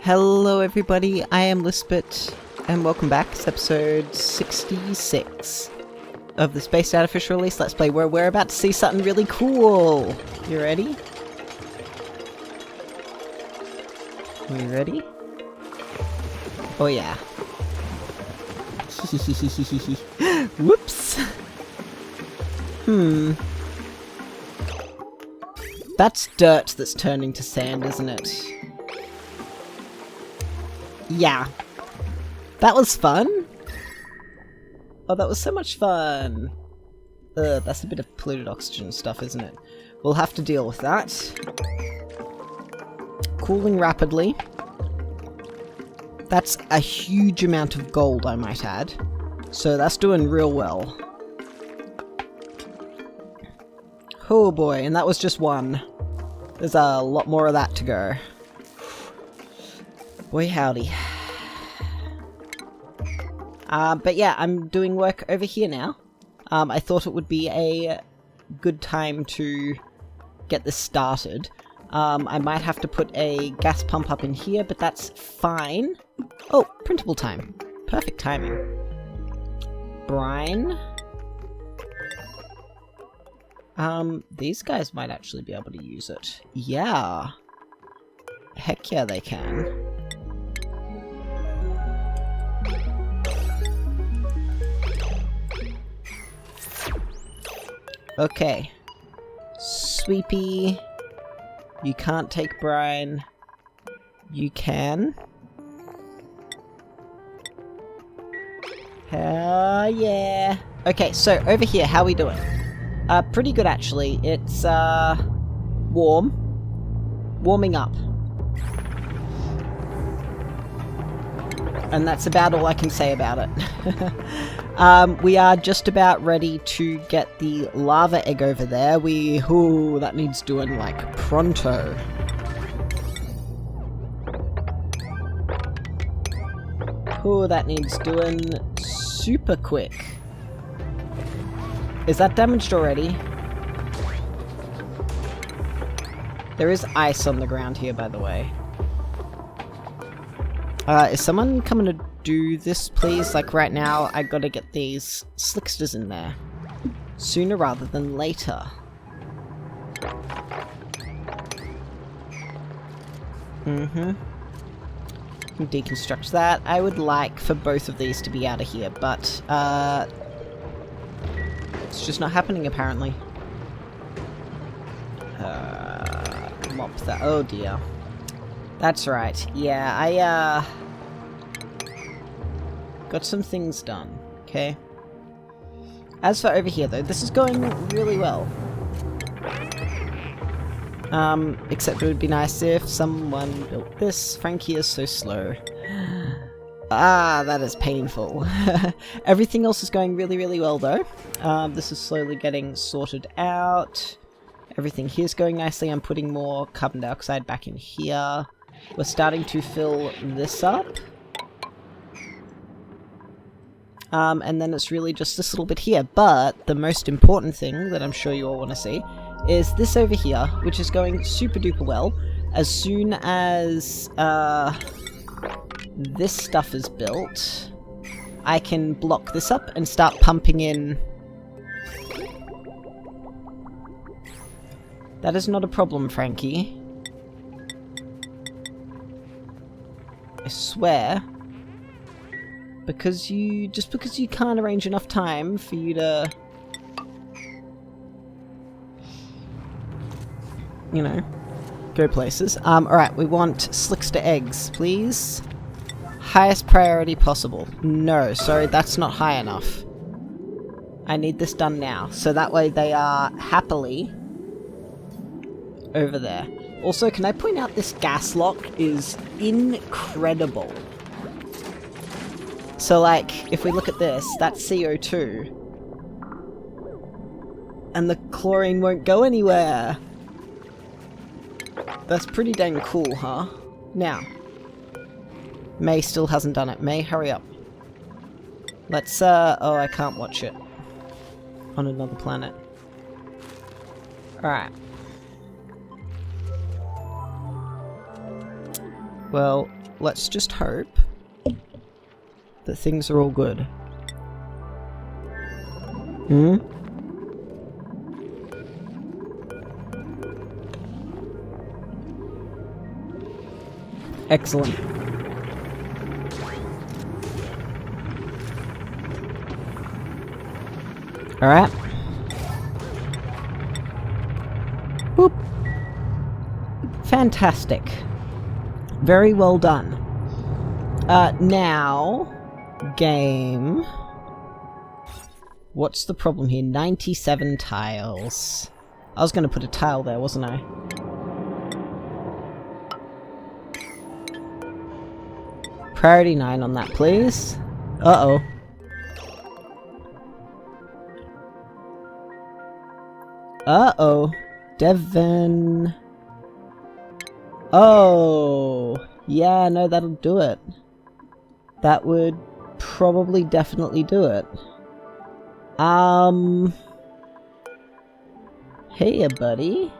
Hello everybody, I am Lisbeth, and welcome back. It's episode 66 of the Spaced Out Official Release Let's Play, where we're about to see something really cool. You ready? Are you ready? Oh yeah. Whoops. That's dirt that's turning to sand, isn't it? Yeah. That was fun. Oh, that was so much fun. That's a bit of polluted oxygen stuff, isn't it? We'll have to deal with that. Cooling rapidly. That's a huge amount of gold, I might add. So that's doing real well. Oh boy, and that was just one. There's a lot more of that to go. Boy howdy. But yeah, I'm doing work over here now. I thought it would be a good time to get this started. I might have to put a gas pump up in here, but that's fine. Oh, printable time. Perfect timing. Brine. These guys might actually be able to use it. Yeah. Heck yeah, they can. Okay. Sweepy. You can't take brine. You can. Hell yeah. Okay, so over here, how are we doing? Pretty good actually. It's, warm. Warming up. And that's about all I can say about it. We are just about ready to get the lava egg over there. Ooh, that needs doing like pronto. Ooh, that needs doing super quick. Is that damaged already? There is ice on the ground here, by the way. Is someone coming to do this, please? Like, right now, I gotta get these Slicksters in there. Sooner rather than later. Deconstruct that. I would like for both of these to be out of here, but, it's just not happening, apparently. Mop that. Oh, dear. That's right. Yeah, I, got some things done, okay? As for over here, though, this is going really well. Except it would be nice if someone built this. Frankie is so slow. Ah, that is painful. Everything else is going really, really well, though. This is slowly getting sorted out. Everything here's going nicely. I'm putting more carbon dioxide back in here. We're starting to fill this up. And then it's really just this little bit here. But the most important thing that I'm sure you all want to see is this over here, which is going super duper well. As soon as this stuff is built, I can block this up and start pumping in. That is not a problem, Frankie. I swear. Because you can't arrange enough time for you to, you know, go places. Alright, we want Slickster eggs, please. Highest priority possible. No, sorry, that's not high enough. I need this done now, so that way they are happily over there. Also, can I point out this gas lock is incredible. So, like, if we look at this, that's CO2. And the chlorine won't go anywhere. That's pretty dang cool, huh? Now, May still hasn't done it. May, hurry up. Let's, oh, I can't watch it. On another planet. Alright. Well, let's just hope that things are all good. Hmm? Excellent. Alright. Whoop. Fantastic. Very well done. Now... Game... What's the problem here? 97 tiles. I was going to put a tile there, wasn't I? Priority 9 on that, please. Uh-oh. Uh-oh. Devon. Oh. Yeah, no, that'll do it. That would probably definitely do it. Hey, buddy.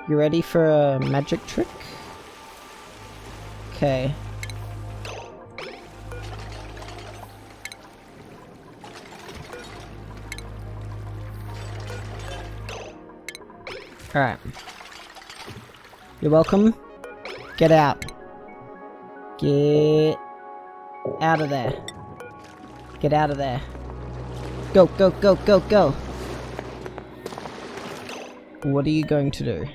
You ready for a magic trick? Okay. Alright. You're welcome. Get out. Get out of there. Get out of there. Go, go, go, go, go! What are you going to do?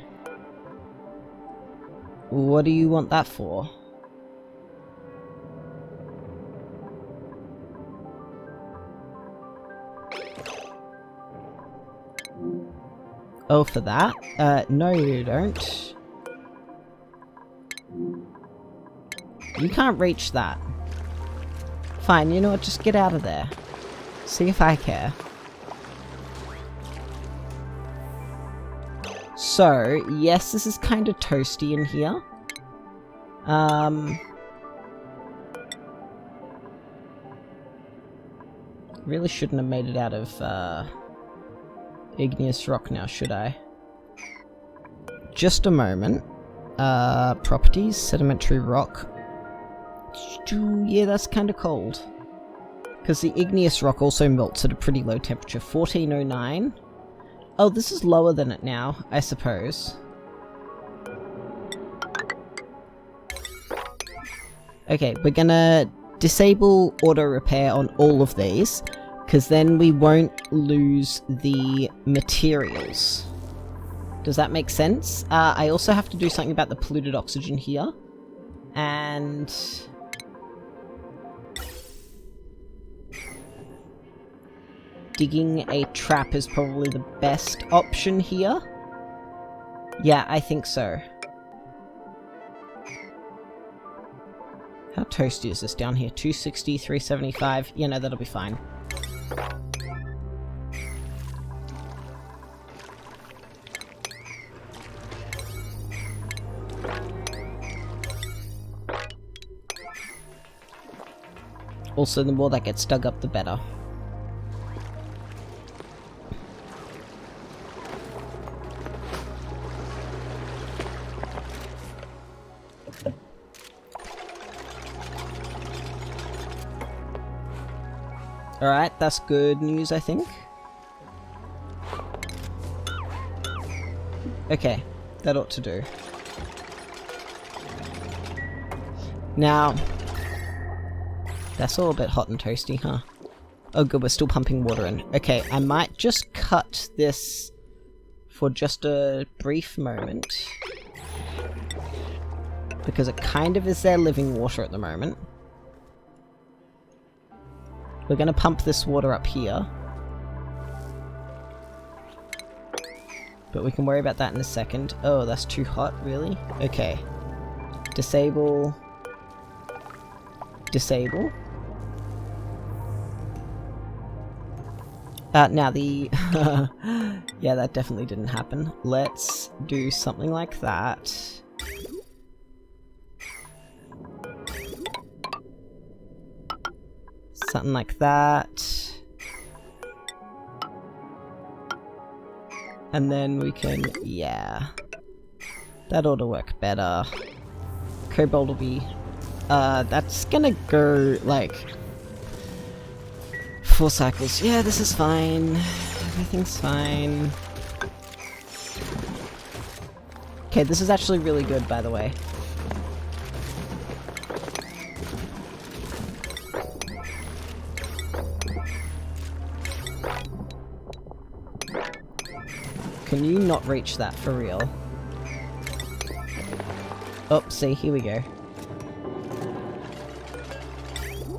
What do you want that for? Oh, for that? No you don't. You can't reach that. Fine, you know what, just get out of there. See if I care. So, yes, this is kind of toasty in here. Really shouldn't have made it out of, igneous rock now, should I? Just a moment. Properties, sedimentary rock. Yeah, that's kind of cold. Because the igneous rock also melts at a pretty low temperature. 1409. Oh, this is lower than it now, I suppose. Okay, we're gonna disable auto repair on all of these, because then we won't lose the materials. Does that make sense? I also have to do something about the polluted oxygen here. And... digging a trap is probably the best option here. Yeah, I think so. How toasty is this down here? 260, 375. Yeah, no, that'll be fine. Also, the more that gets dug up, the better. Alright, that's good news, I think. Okay, that ought to do. Now... that's all a bit hot and toasty, huh? Oh good, we're still pumping water in. Okay, I might just cut this for just a brief moment. Because it kind of is their living water at the moment. We're gonna pump this water up here. But we can worry about that in a second. Oh, that's too hot, really? Okay. Disable. Disable. Now the... yeah, that definitely didn't happen. Let's do something like that. Something like that. And then we can... yeah. That ought to work better. cobalt will be... that's gonna go, like... 4 cycles. Yeah, this is fine. Everything's fine. Okay, this is actually really good, by the way. Can you not reach that for real? Oh, see, here we go.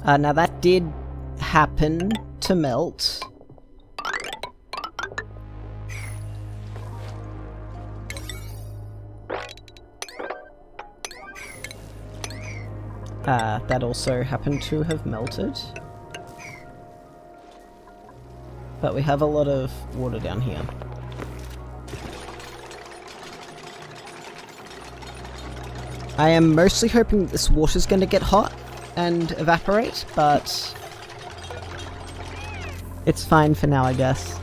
Now that did happen to melt. That also happened to have melted. But we have a lot of water down here. I am mostly hoping this water's going to get hot and evaporate, but it's fine for now, I guess.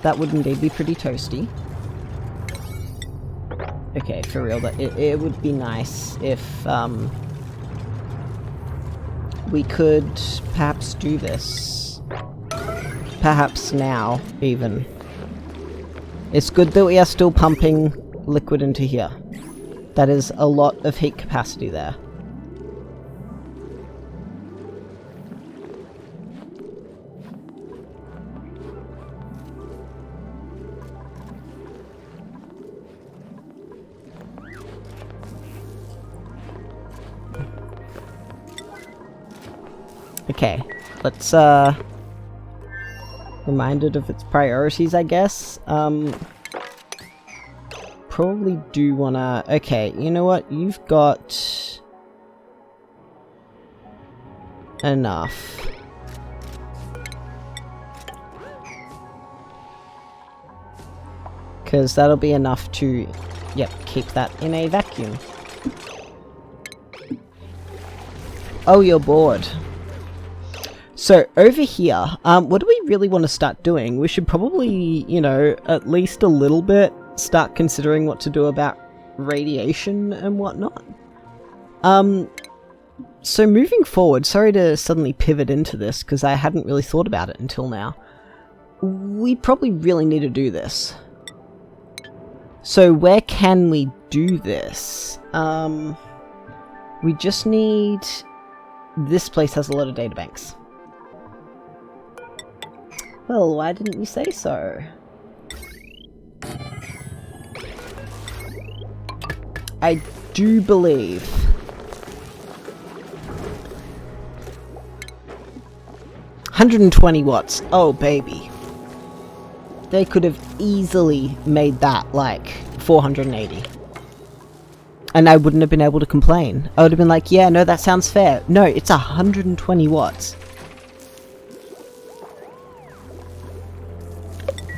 That would indeed be pretty toasty. Okay, for real, but it would be nice if we could perhaps do this. Perhaps now, even. It's good that we are still pumping liquid into here. That is a lot of heat capacity there. Okay, let's reminded of its priorities, I guess. Probably do wanna... Okay, you know what? You've got... enough. Because that'll be enough to, yep, keep that in a vacuum. Oh, you're bored. So, over here, what do we really want to start doing? We should probably, you know, at least a little bit start considering what to do about radiation and whatnot. So moving forward, sorry to suddenly pivot into this, because I hadn't really thought about it until now. We probably really need to do this. So where can we do this? We just need... This place has a lot of databanks. Well, why didn't you say so? I do believe... 120 watts. Oh, baby. They could have easily made that, like, 480. And I wouldn't have been able to complain. I would have been like, yeah, no, that sounds fair. No, it's 120 watts.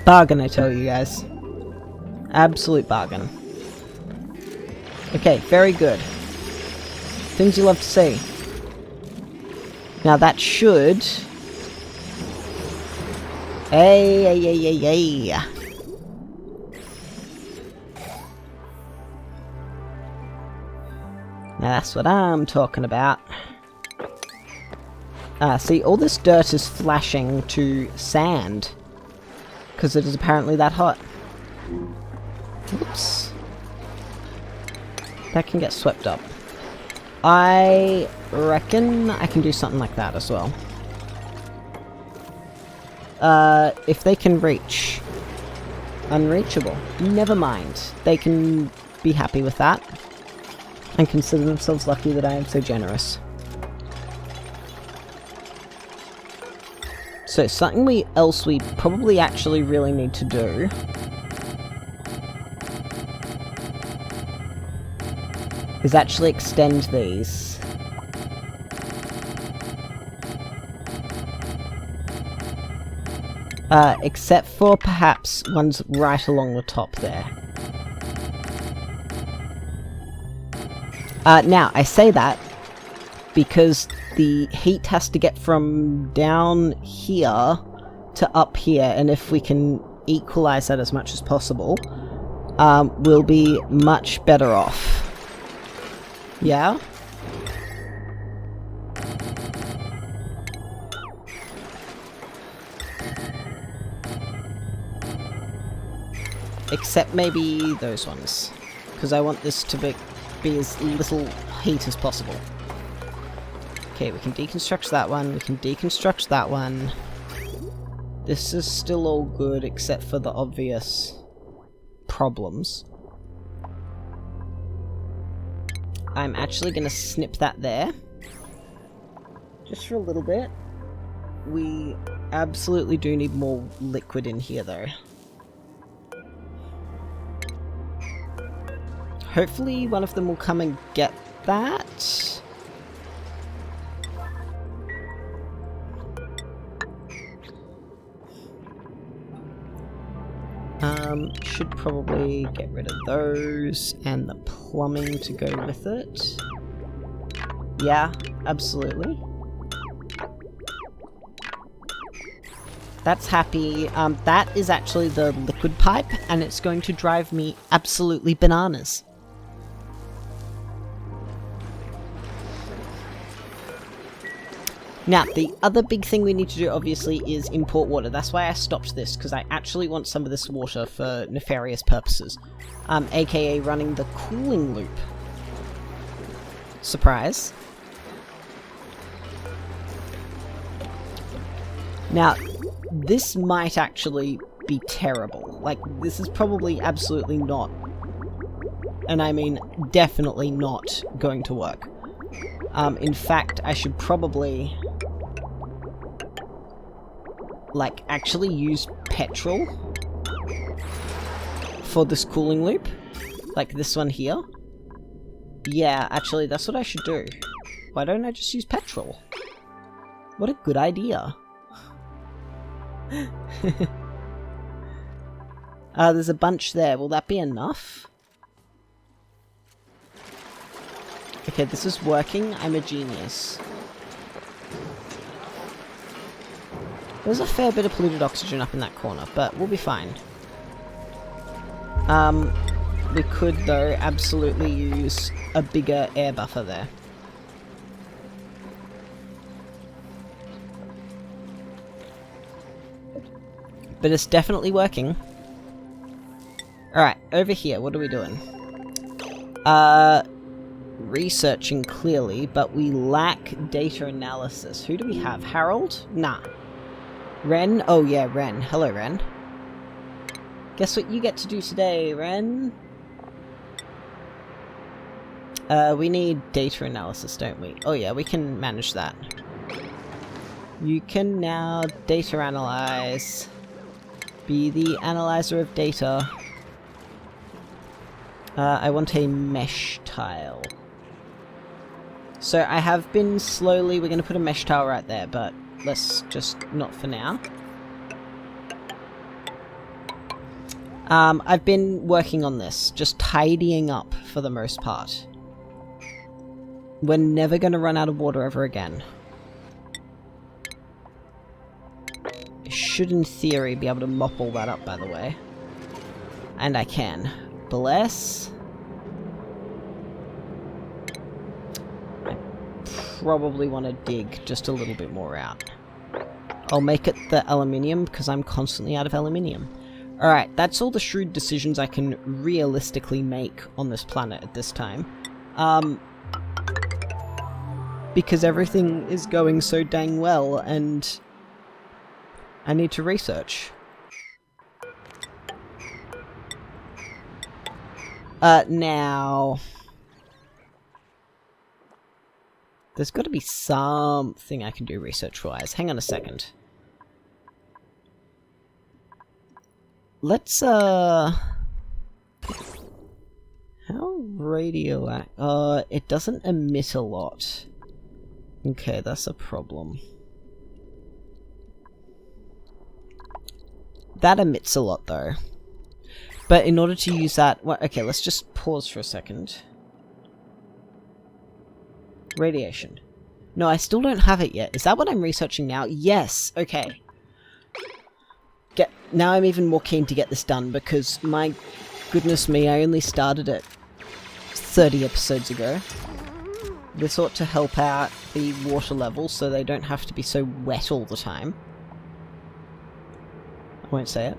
Bargain, I tell you guys. Absolute bargain. Okay, very good. Things you love to see. Now that should... Hey. Now that's what I'm talking about. See, all this dirt is flashing to sand. Because it is apparently that hot. Oops. That can get swept up. I reckon I can do something like that as well. If they can reach. Unreachable. Never mind. They can be happy with that. And consider themselves lucky that I am so generous. So, something else we probably actually really need to do... is actually extend these. Except for perhaps ones right along the top there. Now, I say that because the heat has to get from down here to up here, and if we can equalize that as much as possible, we'll be much better off. Yeah? Except maybe those ones. Because I want this to be as little heat as possible. Okay, we can deconstruct that one, we can deconstruct that one. This is still all good except for the obvious problems. I'm actually going to snip that there. Just for a little bit. We absolutely do need more liquid in here though. Hopefully one of them will come and get that. Should probably get rid of those and the plumbing to go with it. Yeah, absolutely. That's happy. That is actually the liquid pipe, and it's going to drive me absolutely bananas. Now, the other big thing we need to do, obviously, is import water. That's why I stopped this, because I actually want some of this water for nefarious purposes. AKA running the cooling loop. Surprise. Now, this might actually be terrible. Like, this is probably absolutely not, and I mean definitely not, going to work. In fact, I should probably like actually use petrol for this cooling loop, like this one here. Yeah, actually that's what I should do. Why don't I just use petrol? What a good idea. There's a bunch there. Will that be enough? Okay, this is working. I'm a genius. There's a fair bit of polluted oxygen up in that corner, but we'll be fine. We could, though, absolutely use a bigger air buffer there. But it's definitely working. Alright, over here, what are we doing? Researching clearly, but we lack data analysis. Who do we have? Harold? Nah. Ren? Oh yeah, Ren. Hello, Ren. Guess what you get to do today, Ren? We need data analysis, don't we? Oh yeah, we can manage that. You can now data analyze. Be the analyzer of data. I want a mesh tile. So I have been slowly, we're going to put a mesh tile right there, but let's just not for now. I've been working on this, just tidying up for the most part. We're never going to run out of water ever again. I should, in theory, be able to mop all that up, by the way. And I can. Bless. Probably want to dig just a little bit more out. I'll make it the aluminium because I'm constantly out of aluminium. Alright, that's all the shrewd decisions I can realistically make on this planet at this time. Because everything is going so dang well and I need to research. Now... there's got to be something I can do research-wise. Hang on a second. Let's, how radioactive... it doesn't emit a lot. Okay, that's a problem. That emits a lot, though. But in order to use that... well, okay, let's just pause for a second. Radiation. No, I still don't have it yet. Is that what I'm researching now? Yes! Okay. Now I'm even more keen to get this done, because, my goodness me, I only started it 30 episodes ago. This ought to help out the water levels so they don't have to be so wet all the time. I won't say it.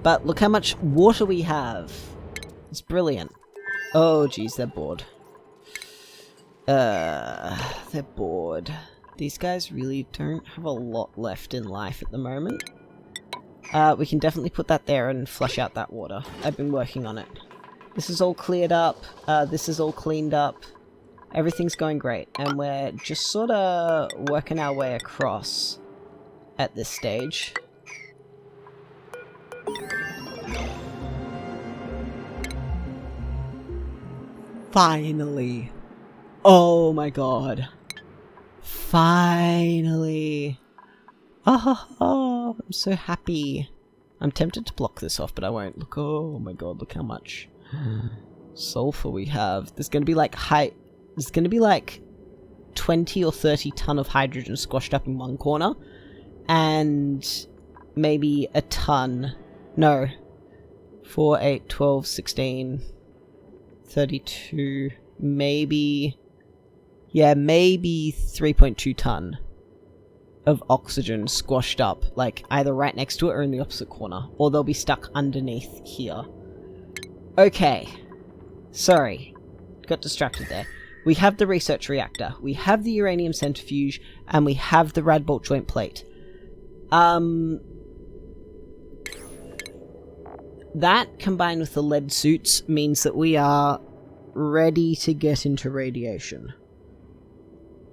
But look how much water we have. It's brilliant. Oh geez, they're bored. They're bored. These guys really don't have a lot left in life at the moment. We can definitely put that there and flush out that water. I've been working on it. This is all cleared up. This is all cleaned up. Everything's going great. And we're just sort of working our way across at this stage. Finally. Oh my god. Finally. Oh, I'm so happy. I'm tempted to block this off, but I won't. Look, oh my god, look how much sulfur we have. There's gonna be like there's gonna be like 20 or 30 ton of hydrogen squashed up in one corner, and maybe a ton. No. 4, 8, 12, 16, 32, maybe. Yeah, maybe 3.2 ton of oxygen squashed up, like either right next to it or in the opposite corner, or they'll be stuck underneath here. Okay, sorry, got distracted there. We have the research reactor, we have the uranium centrifuge, and we have the rad bolt joint plate. That combined with the lead suits means that we are ready to get into radiation.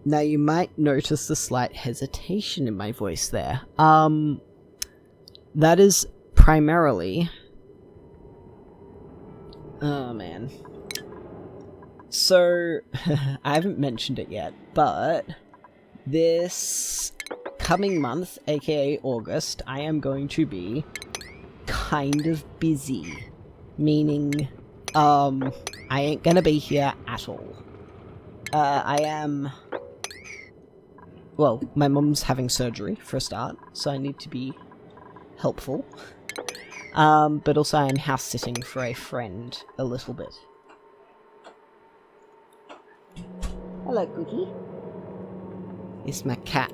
Now you might notice the slight hesitation in my voice there. That is primarily... Oh man. So, I haven't mentioned it yet, but this coming month, aka August, I am going to be kind of busy. Meaning, I ain't gonna be here at all. I am... Well, my mum's having surgery, for a start, so I need to be helpful. But also I am house-sitting for a friend a little bit. Hello, Cookie. It's my cat.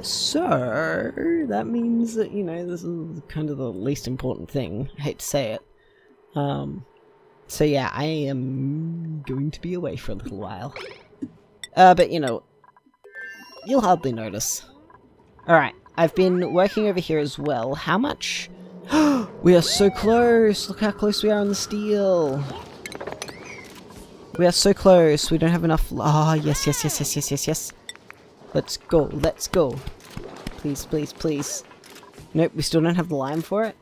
So, that means that, you know, this is kind of the least important thing. I hate to say it. So yeah, I am going to be away for a little while. But, you know, you'll hardly notice. Alright, I've been working over here as well. How much? We are so close! Look how close we are on the steel! We are so close, we don't have enough... Ah, yes, yes, yes, yes, yes, yes, yes. Let's go, let's go. Please, please, please. Nope, we still don't have the lime for it?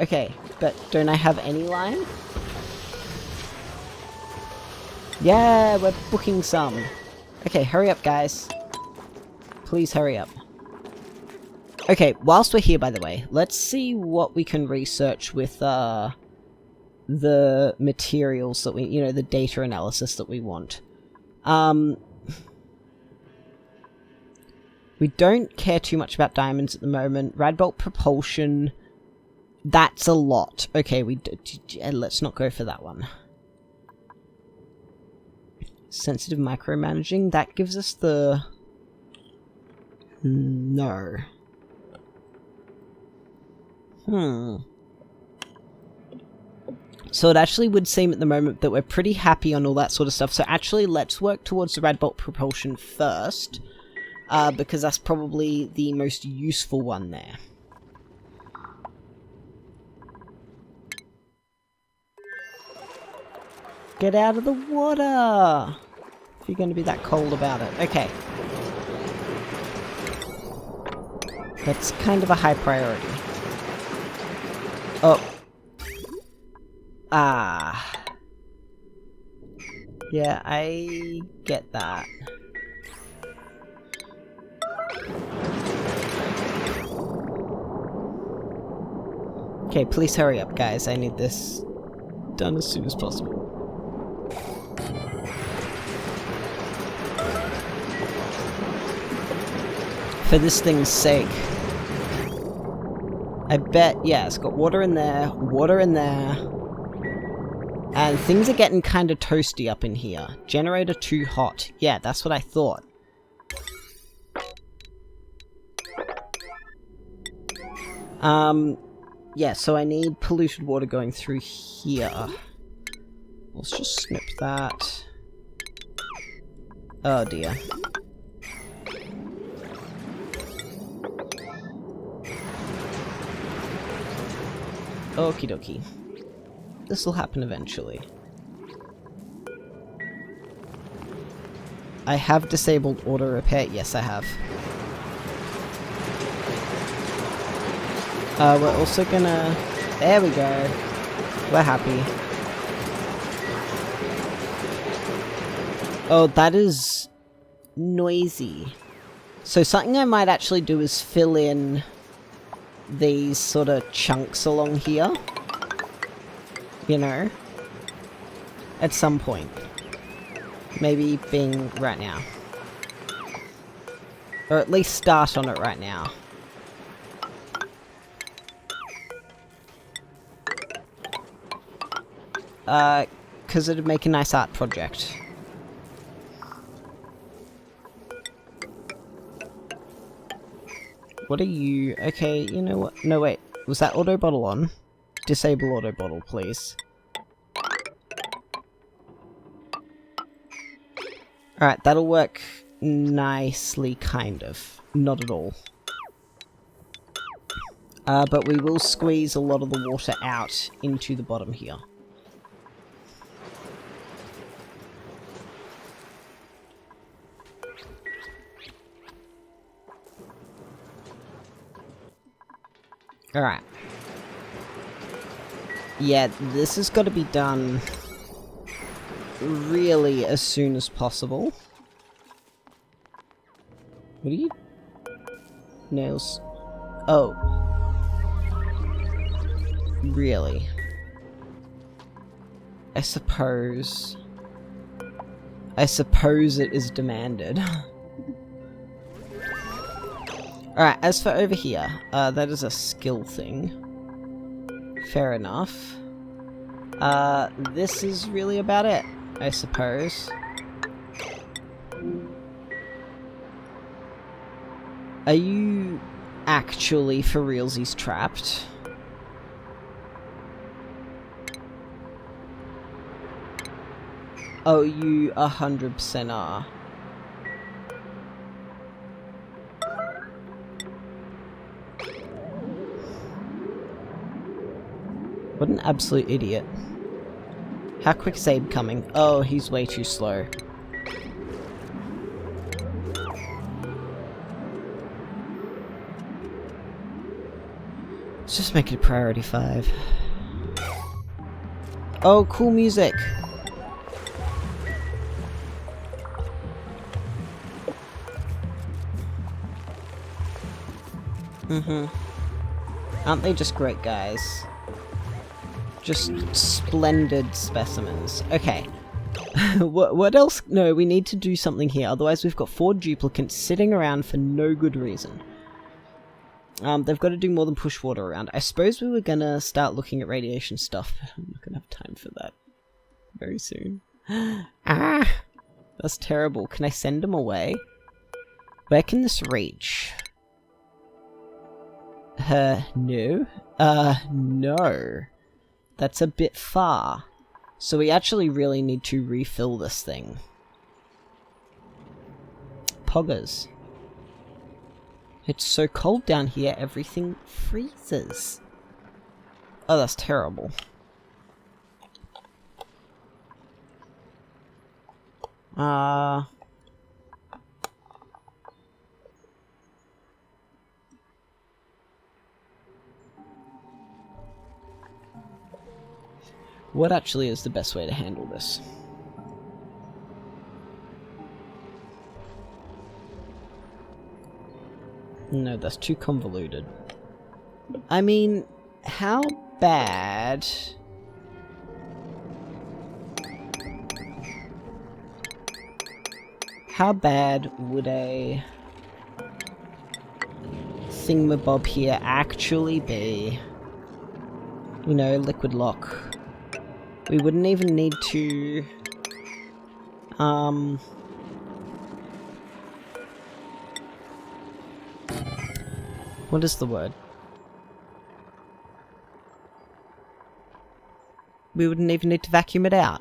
Okay, but don't I have any lime? Yeah, we're booking some. Okay, hurry up, guys. Please hurry up. Okay, whilst we're here, by the way, let's see what we can research with, the materials that we, you know, the data analysis that we want. We don't care too much about diamonds at the moment. Radbolt propulsion, that's a lot. Okay, let's not go for that one. Sensitive micromanaging, that gives us the... No. So it actually would seem at the moment that we're pretty happy on all that sort of stuff. So actually, let's work towards the Radbolt propulsion first. Because that's probably the most useful one there. Get out of the water! If you're going to be that cold about it. Okay. That's kind of a high priority. Oh. Ah. Yeah, I get that. Okay, please hurry up, guys. I need this done as soon as possible. For this thing's sake. I bet, yeah, it's got water in there, And things are getting kind of toasty up in here. Generator too hot. Yeah, that's what I thought. Yeah, so I need polluted water going through here. Let's just snip that. Oh dear. Okie dokie. This will happen eventually. I have disabled auto repair. Yes, I have. We're also gonna... There we go. We're happy. Oh, that is noisy. So something I might actually do is fill in these sort of chunks along here. You know? At some point. Maybe being right now. Or at least start on it right now. Because it'd make a nice art project. What are you? Okay, you know what? No, wait. Was that auto bottle on? Disable auto bottle, please. Alright, that'll work nicely, kind of. Not at all. But we will squeeze a lot of the water out into the bottom here. Alright. Yeah, this has got to be done really as soon as possible. What are you... Nails. Oh. Really? I suppose it is demanded. Alright, as for over here, that is a skill thing. Fair enough. This is really about it, I suppose. Are you actually for realsies trapped? Oh, you 100% are. What an absolute idiot. How quick is Abe coming? Oh, he's way too slow. Let's just make it a priority 5. Oh, cool music! Aren't they just great guys? Just splendid specimens. Okay. What else? No, we need to do something here. Otherwise we've got 4 duplicants sitting around for no good reason. They've got to do more than push water around. I suppose we were gonna start looking at radiation stuff, but I'm not gonna have time for that very soon. Ah! That's terrible. Can I send them away? Where can this reach? No. No. That's a bit far. So we actually really need to refill this thing. Poggers. It's so cold down here, everything freezes. Oh, that's terrible. What actually is the best way to handle this? No, that's too convoluted. I mean, how bad... How bad would a thingamabob here actually be? You know, liquid lock. We wouldn't even need to... What is the word? We wouldn't even need to vacuum it out.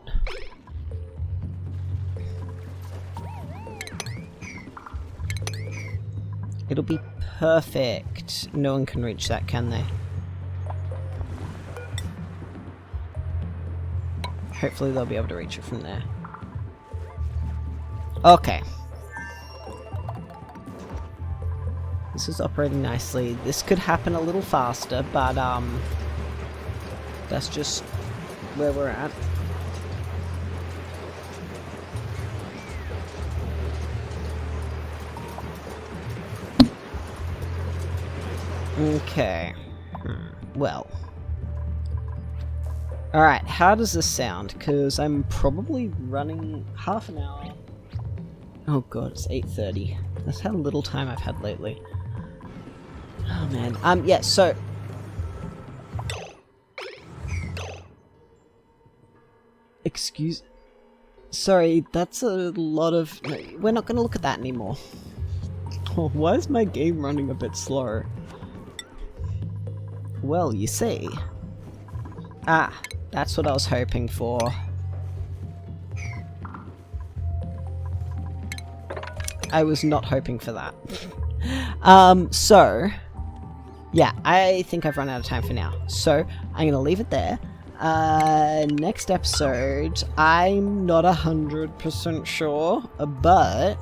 It'll be perfect. No one can reach that, can they? Hopefully they'll be able to reach it from there. Okay. This is operating nicely. This could happen a little faster, but that's just where we're at. Okay. Well. Alright, how does this sound? Because I'm probably running half an hour. Oh god, it's 8:30. That's how little time I've had lately. Oh man. Yeah, so... Excuse... Sorry, that's a lot of... No, we're not going to look at that anymore. Oh, why is my game running a bit slow? Well, you see. Ah, that's what I was hoping for. I was not hoping for that. So... Yeah, I think I've run out of time for now. So, I'm gonna leave it there. Next episode, I'm not 100% sure, but...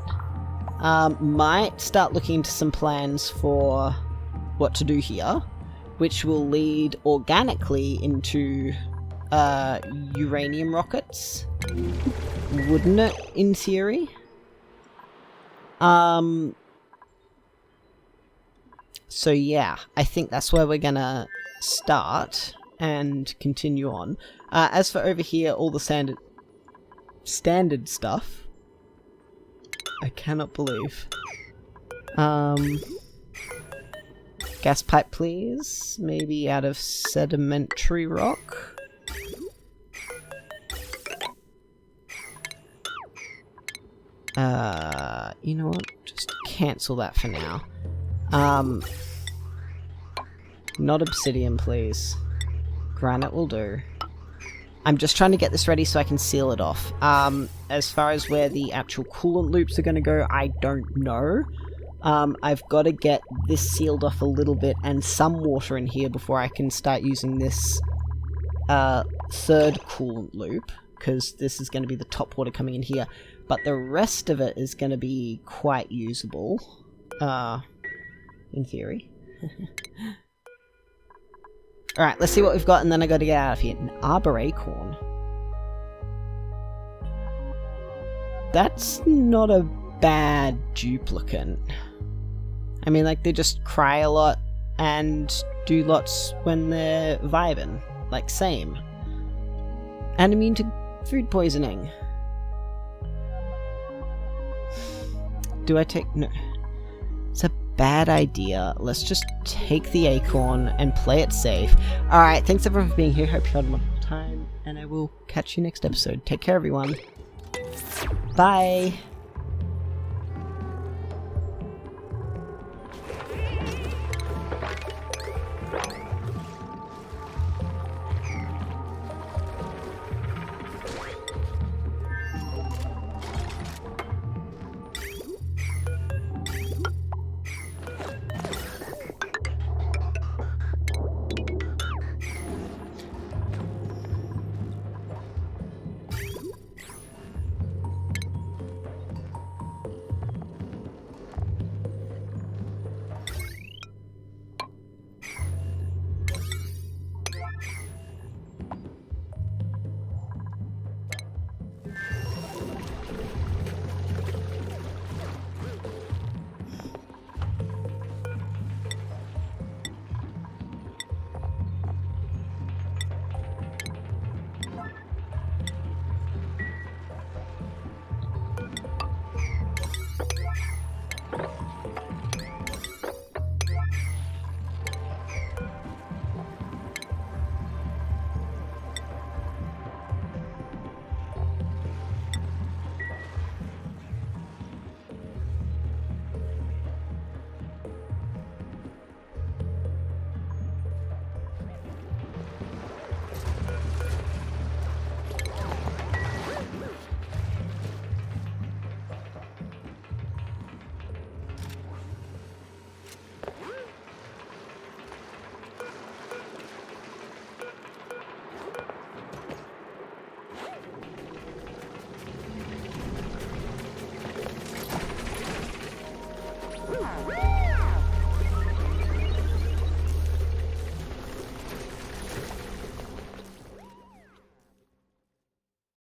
might start looking into some plans for what to do here, which will lead organically into uranium rockets, wouldn't it, in theory? So yeah, I think that's where we're gonna start and continue on. As for over here, all the standard stuff, I cannot believe. Gas pipe, please. Maybe out of sedimentary rock. You know what? Just cancel that for now. Not obsidian, please. Granite will do. I'm just trying to get this ready so I can seal it off. As far as where the actual coolant loops are going to go, I don't know. I've got to get this sealed off a little bit and some water in here before I can start using this third coolant loop, because this is going to be the top water coming in here. But the rest of it is going to be quite usable, in theory. Alright, let's see what we've got, and then I gotta get out of here. An arbor acorn. That's not a bad duplicant. I mean, like, they just cry a lot and do lots when they're vibing. Like, same. And immune to food poisoning. Do I take... No. It's a bad idea. Let's just take the acorn and play it safe. Alright, thanks everyone for being here. Hope you had a wonderful time, and I will catch you next episode. Take care, everyone. Bye!